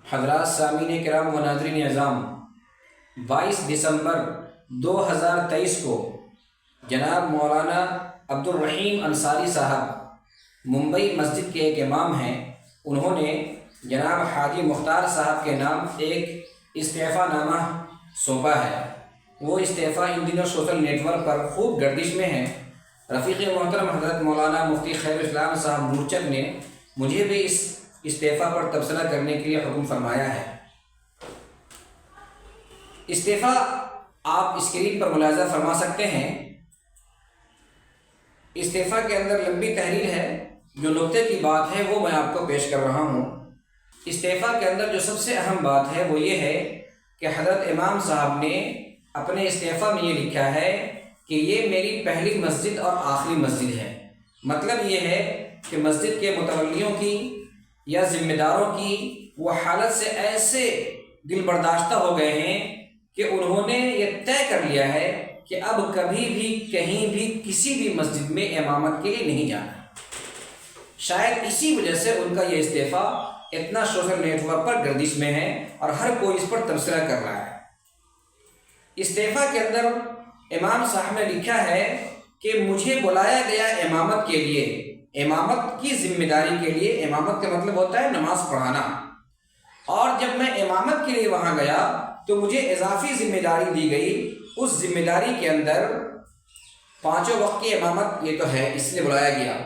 حضرات سامعین کرام و ناظرین اعظام، 22 دسمبر 2023 کو جناب مولانا عبدالرحیم انصاری صاحب ممبئی مسجد کے ایک امام ہیں، انہوں نے جناب حاجی مختار صاحب کے نام ایک استعفیٰ نامہ سونپا ہے۔ وہ استعفیٰ ان دنوں سوشل نیٹ ورک پر خوب گردش میں ہیں۔ رفیق محترم حضرت مولانا مفتی خیر الاسلام صاحب نورچک نے مجھے بھی اس استعفیٰ پر تبصرہ کرنے کے لیے حکم فرمایا ہے۔ استعفیٰ آپ اسکرین پر ملاحظہ فرما سکتے ہیں۔ استعفیٰ کے اندر لمبی تحریر ہے، جو نقطے کی بات ہے وہ میں آپ کو پیش کر رہا ہوں۔ استعفیٰ کے اندر جو سب سے اہم بات ہے وہ یہ ہے کہ حضرت امام صاحب نے اپنے استعفیٰ میں یہ لکھا ہے کہ یہ میری پہلی مسجد اور آخری مسجد ہے۔ مطلب یہ ہے کہ مسجد کے متولیوں کی یا ذمہ داروں کی وہ حالت سے ایسے دل برداشتہ ہو گئے ہیں کہ انہوں نے یہ طے کر لیا ہے کہ اب کبھی بھی کہیں بھی کسی بھی مسجد میں امامت کے لیے نہیں جانا۔ شاید اسی وجہ سے ان کا یہ استعفیٰ اتنا سوشل نیٹ ورک پر گردش میں ہے اور ہر کوئی اس پر تبصرہ کر رہا ہے۔ استعفیٰ کے اندر امام صاحب نے لکھا ہے کہ مجھے بلایا گیا امامت کے لیے، امامت کی ذمہ داری کے لیے۔ امامت کا مطلب ہوتا ہے نماز پڑھانا، اور جب میں امامت کے لیے وہاں گیا تو مجھے اضافی ذمہ داری دی گئی۔ اس ذمہ داری کے اندر 5 وقت کی امامت یہ تو ہے، اس لیے بلایا گیا،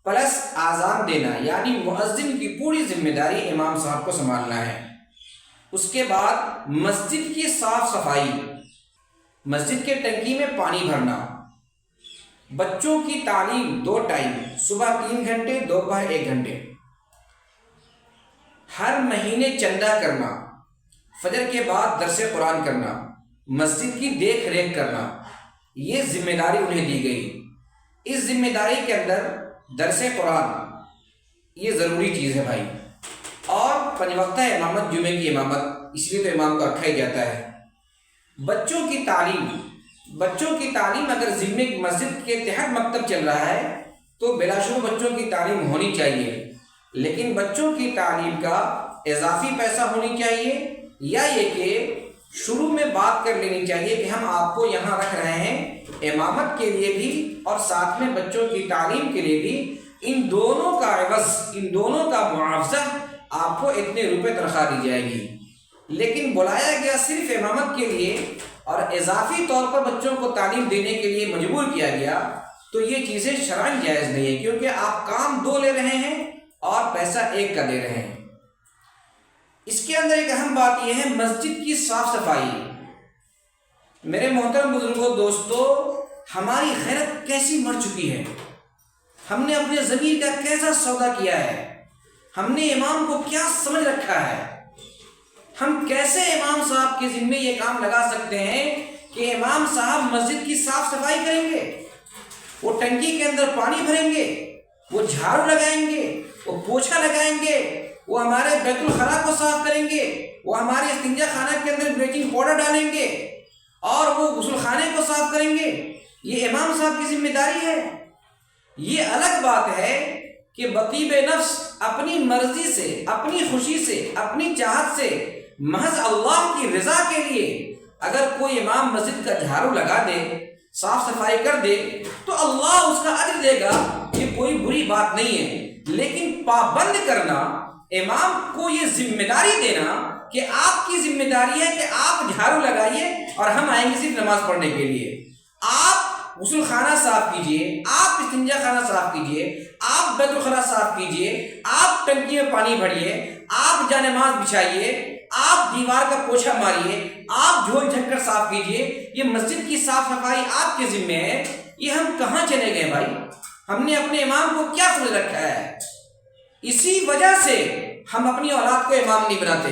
پلس آذان دینا، یعنی مؤذن کی پوری ذمہ داری امام صاحب کو سنبھالنا ہے۔ اس کے بعد مسجد کی صاف صفائی، مسجد کے ٹنکی میں پانی بھرنا، بچوں کی تعلیم 2 ٹائم، صبح 3 گھنٹے، دوپہر 1 گھنٹے، ہر مہینے چندہ کرنا، فجر کے بعد درس قرآن کرنا، مسجد کی دیکھ ریکھ کرنا، یہ ذمہ داری انہیں دی گئی۔ اس ذمہ داری کے اندر درس قرآن یہ ضروری چیز ہے بھائی، اور 5 وقتہ امامت، جمعے کی امامت، اس لیے تو امام کو رکھا ہی جاتا ہے۔ بچوں کی تعلیم اگر ذمے مسجد کے تحت مکتب چل رہا ہے تو بلا شبہ بچوں کی تعلیم ہونی چاہیے، لیکن بچوں کی تعلیم کا اضافی پیسہ ہونی چاہیے، یا یہ کہ شروع میں بات کر لینی چاہیے کہ ہم آپ کو یہاں رکھ رہے ہیں امامت کے لیے بھی اور ساتھ میں بچوں کی تعلیم کے لیے بھی، ان دونوں کا عوض، ان دونوں کا معاوضہ آپ کو اتنے روپے تنخواہ دی جائے گی۔ لیکن بلایا گیا صرف امامت کے لیے اور اضافی طور پر بچوں کو تعلیم دینے کے لیے مجبور کیا گیا، تو یہ چیزیں شرعاً جائز نہیں ہے، کیونکہ آپ کام 2 لے رہے ہیں اور پیسہ 1 کا دے رہے ہیں۔ اس کے اندر ایک اہم بات یہ ہے مسجد کی صاف صفائی۔ میرے محترم بزرگوں، دوستو، ہماری غیرت کیسی مر چکی ہے، ہم نے اپنے ضمیر کا کیسا سودا کیا ہے، ہم نے امام کو کیا سمجھ رکھا ہے۔ ہم کیسے امام صاحب کے ذمے یہ کام لگا سکتے ہیں کہ امام صاحب مسجد کی صاف صفائی کریں گے، وہ ٹنکی کے اندر پانی بھریں گے، وہ جھاڑو لگائیں گے، وہ پوچھا لگائیں گے، وہ ہمارے بیت الخلا کو صاف کریں گے، وہ ہمارے استنجا خانہ کے اندر بلیچنگ پاؤڈر ڈالیں گے اور وہ غسل خانے کو صاف کریں گے۔ یہ امام صاحب کی ذمہ داری ہے۔ یہ الگ بات ہے کہ بطیب نفس اپنی مرضی سے، اپنی خوشی سے، اپنی چاہت سے، محض اللہ کی رضا کے لیے اگر کوئی امام مسجد کا جھاڑو لگا دے، صاف صفائی کر دے تو اللہ اس کا اجر دے گا، یہ کوئی بری بات نہیں ہے۔ لیکن پابند کرنا، امام کو یہ ذمہ داری دینا کہ آپ کی ذمہ داری ہے کہ آپ جھاڑو لگائیے اور ہم آئیں گے صرف نماز پڑھنے کے لیے، آپ غسل خانہ صاف کیجئے، آپ استنجا خانہ صاف کیجئے، آپ بیت الخلا صاف کیجئے، آپ ٹنکی میں پانی بھریے، آپ جانماز بچھائیے، آپ دیوار کا پوچھا ماریے، آپ جھول جھکڑ صاف کیجئے، یہ مسجد کی صاف صفائی آپ کے ذمہ ہے۔ یہ ہم کہاں چلے گئے بھائی؟ ہم نے اپنے امام کو کیا سمجھ رکھا ہے؟ اسی وجہ سے ہم اپنی اولاد کو امام نہیں بناتے،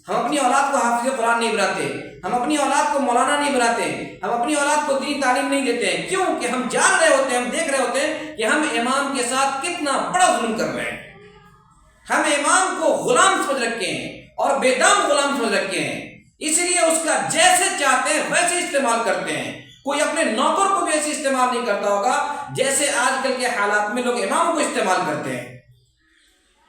ہم اپنی اولاد کو حافظ قرآن نہیں بناتے، ہم اپنی اولاد کو مولانا نہیں بناتے، ہم اپنی اولاد کو دینی تعلیم نہیں دیتے ہیں۔ کیوں کہ ہم جان رہے ہوتے ہیں، ہم دیکھ رہے ہوتے ہیں کہ ہم امام کے ساتھ کتنا بڑا ظلم کر رہے ہیں۔ ہم امام کو غلام سمجھ رکھے ہیں اور بے دام غلام سمجھ رکھے ہیں، اس لیے اس کا جیسے چاہتے ہیں ویسے استعمال کرتے ہیں۔ کوئی اپنے نوکر کو بھی ایسے استعمال نہیں کرتا ہوگا جیسے آج کل کے حالات میں لوگ امام کو استعمال کرتے ہیں۔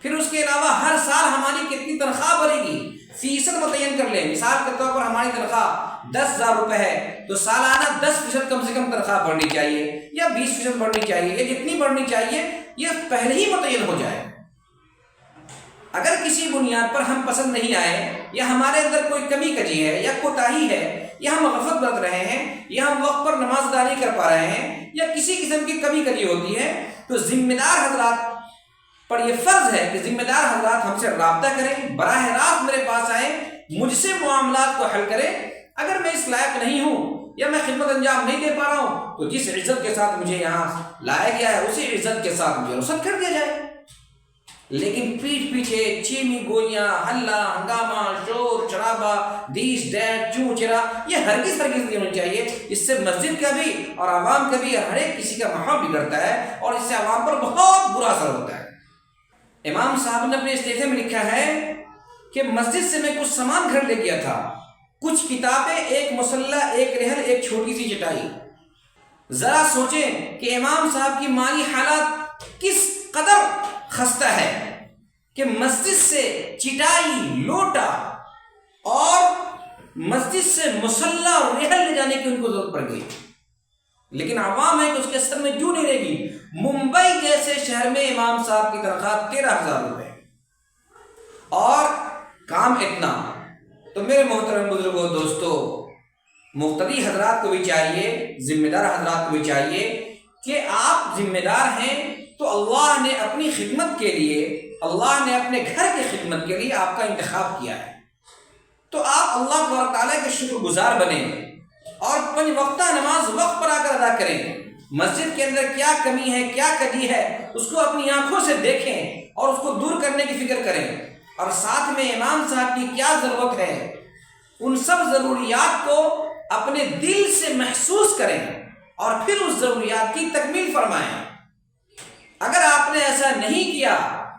پھر اس کے علاوہ ہر سال ہماری کتنی تنخواہ بڑھے گی، فیصد متعین کر لیں۔ مثال کے طور پر ہماری تنخواہ 10,000 روپے ہے تو سالانہ 10% کم سے کم تنخواہ بڑھنی چاہیے، یا 20% بڑھنی چاہیے، یا جتنی بڑھنی چاہیے یہ پہلے ہی متعین ہو جائے۔ اگر کسی بنیاد پر ہم پسند نہیں آئے، یا ہمارے اندر کوئی کمی کجی ہے یا کوتاہی ہے، یا ہم غفلت برت رہے ہیں، یا ہم وقت پر نماز ادا نہیں کر پا رہے ہیں، یا کسی قسم کی کمی کجی ہوتی ہے، تو ذمہ دار حضرات پر یہ فرض ہے کہ ذمہ دار حضرات ہم سے رابطہ کریں، براہ راست میرے پاس آئیں، مجھ سے معاملات کو حل کریں۔ اگر میں اس لائق نہیں ہوں یا میں خدمت انجام نہیں دے پا رہا ہوں تو جس عزت کے ساتھ مجھے یہاں لایا گیا ہے اسی عزت کے ساتھ مجھے رخصت کر دیا جائے۔ لیکن پیٹھ پیچھے چینی گولیاں، ہلہ ہنگامہ، شور شرابہ، دیش ڈیٹ چوں چرا، یہ ہرگز نہیں ہونی چاہیے۔ اس سے مسجد کا بھی اور عوام کا بھی ہر ایک کسی کا ماحول بگڑتا ہے، اور اس سے عوام پر بہت برا اثر ہوتا ہے۔ امام صاحب نے اپنے استعفے میں لکھا ہے کہ مسجد سے میں کچھ سامان گھر لے گیا تھا، کچھ کتابیں، ایک مصلی، ایک رحل، ایک چھوٹی سی چٹائی۔ ذرا سوچیں کہ امام صاحب کی مالی حالات کس قدر خستہ ہے کہ مسجد سے چٹائی، لوٹا اور مسجد سے مصلی اور رحل لے جانے کی ان کو ضرورت پڑ گئی، لیکن عوام ہے کہ اس کے سر میں جو نہیں رہے گی۔ ممبئی جیسے شہر میں امام صاحب کی تنخواہ 13,000 روپے اور کام اتنا۔ تو میرے محترم بزرگوں، دوستو، مقتدی حضرات کو بھی چاہیے، ذمہ دار حضرات کو بھی چاہیے کہ آپ ذمہ دار ہیں تو اللہ نے اپنی خدمت کے لیے، اللہ نے اپنے گھر کی خدمت کے لیے آپ کا انتخاب کیا ہے، تو آپ اللہ تبارک تعالیٰ کے شکر گزار بنیں اور 5 وقتہ نماز وقت پر آ کر ادا کریں۔ مسجد کے اندر کیا کمی ہے، کیا کجی ہے، اس کو اپنی آنکھوں سے دیکھیں اور اس کو دور کرنے کی فکر کریں، اور ساتھ میں امام صاحب کی کیا ضرورت ہے ان سب ضروریات کو اپنے دل سے محسوس کریں اور پھر اس ضروریات کی تکمیل فرمائیں۔ اگر آپ نے ایسا نہیں کیا،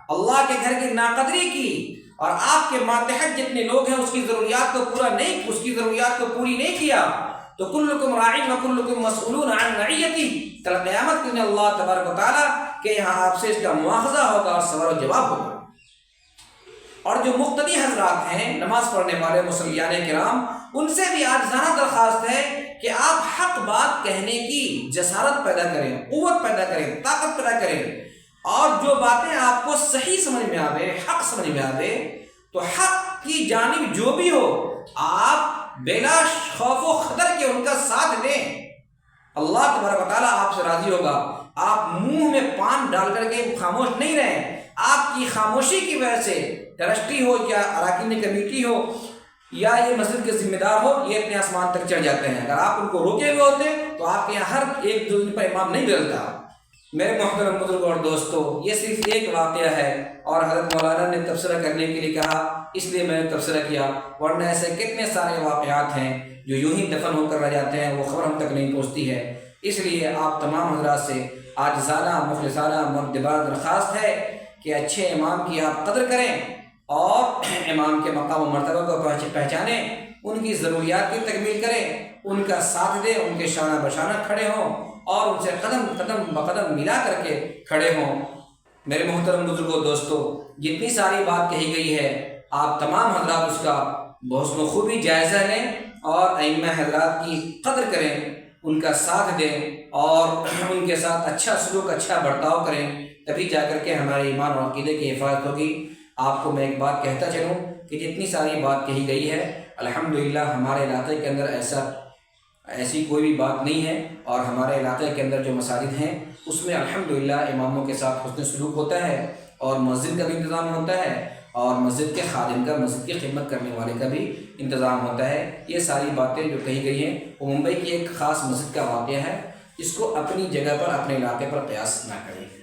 اللہ کے گھر کی ناقدری کی اور آپ کے ماتحت جتنے لوگ ہیں اس کی ضروریات کو پوری نہیں کیا، تو کلکم راعٍ وکلکم مسئولون عن رعیتہ، کل قیامت کے دن اللہ تبارک و تعالیٰ کہ یہاں آپ سے اس کا مواخذہ ہوگا اور سوال و جواب ہوگا۔ اور جو مقتدی حضرات ہیں، نماز پڑھنے والے مصلیان کرام، ان سے بھی عاجزانہ درخواست ہے کہ آپ حق بات کہنے کی جسارت پیدا کریں، قوت پیدا کریں، طاقت پیدا کریں، اور جو باتیں آپ کو صحیح سمجھ میں آوے، حق سمجھ میں آوے، تو حق کی جانب جو بھی ہو آپ بلا خوف و خطر کے ان کا ساتھ دیں۔ اللہ تبارک و تعالیٰ آپ سے راضی ہوگا۔ آپ منہ میں پان ڈال کر کے خاموش نہیں رہیں۔ آپ کی خاموشی کی وجہ سے ٹرسٹی ہو یا اراکین کمیٹی ہو یا یہ مسجد کے ذمہ دار ہو، یہ اپنے آسمان تک چڑھ جاتے ہیں۔ اگر آپ ان کو روکے ہوئے ہوتے تو آپ کے یہاں ہر ایک 2 دن پر امام نہیں بدلتا۔ میرے محترم بزرگ اور دوستو، یہ صرف ایک واقعہ ہے اور حضرت مولانا نے تبصرہ کرنے کے لیے کہا، اس لیے میں نے تبصرہ کیا، ورنہ ایسے کتنے سارے واقعات ہیں جو یوں ہی دفن ہو کر رہ جاتے ہیں، وہ خبر ہم تک نہیں پہنچتی ہے۔ اس لیے آپ تمام حضرات سے عاجزانہ مخلصانہ مؤدبانہ درخواست ہے کہ اچھے امام کی آپ قدر کریں اور امام کے مقام و مرتبہ کو پہچانیں، ان کی ضروریات کی تکمیل کریں، ان کا ساتھ دیں، ان کے شانہ بشانہ کھڑے ہوں اور ان سے قدم بقدم ملا کر کے کھڑے ہوں۔ میرے محترم بزرگوں، دوستو، جتنی ساری بات کہی گئی ہے آپ تمام حضرات اس کا بحسن و خوبی جائزہ لیں اور ائمہ حضرات کی قدر کریں، ان کا ساتھ دیں اور ان کے ساتھ اچھا سلوک، اچھا برتاؤ کریں، تبھی جا کر کے ہمارے ایمان اور عقیدے کی حفاظت ہوگی۔ آپ کو میں ایک بات کہتا چلوں کہ جتنی ساری بات کہی گئی ہے الحمدللہ ہمارے علاقے کے اندر ایسی کوئی بھی بات نہیں ہے، اور ہمارے علاقے کے اندر جو مساجد ہیں اس میں الحمدللہ اماموں کے ساتھ حسن سلوک ہوتا ہے، اور مسجد کا بھی انتظام ہوتا ہے، اور مسجد کے خادم کا، مسجد کی خدمت کرنے والے کا بھی انتظام ہوتا ہے۔ یہ ساری باتیں جو کہی گئی ہیں وہ ممبئی کی ایک خاص مسجد کا واقعہ ہے، اس کو اپنی جگہ پر، اپنے علاقے پر قیاس نہ کریں۔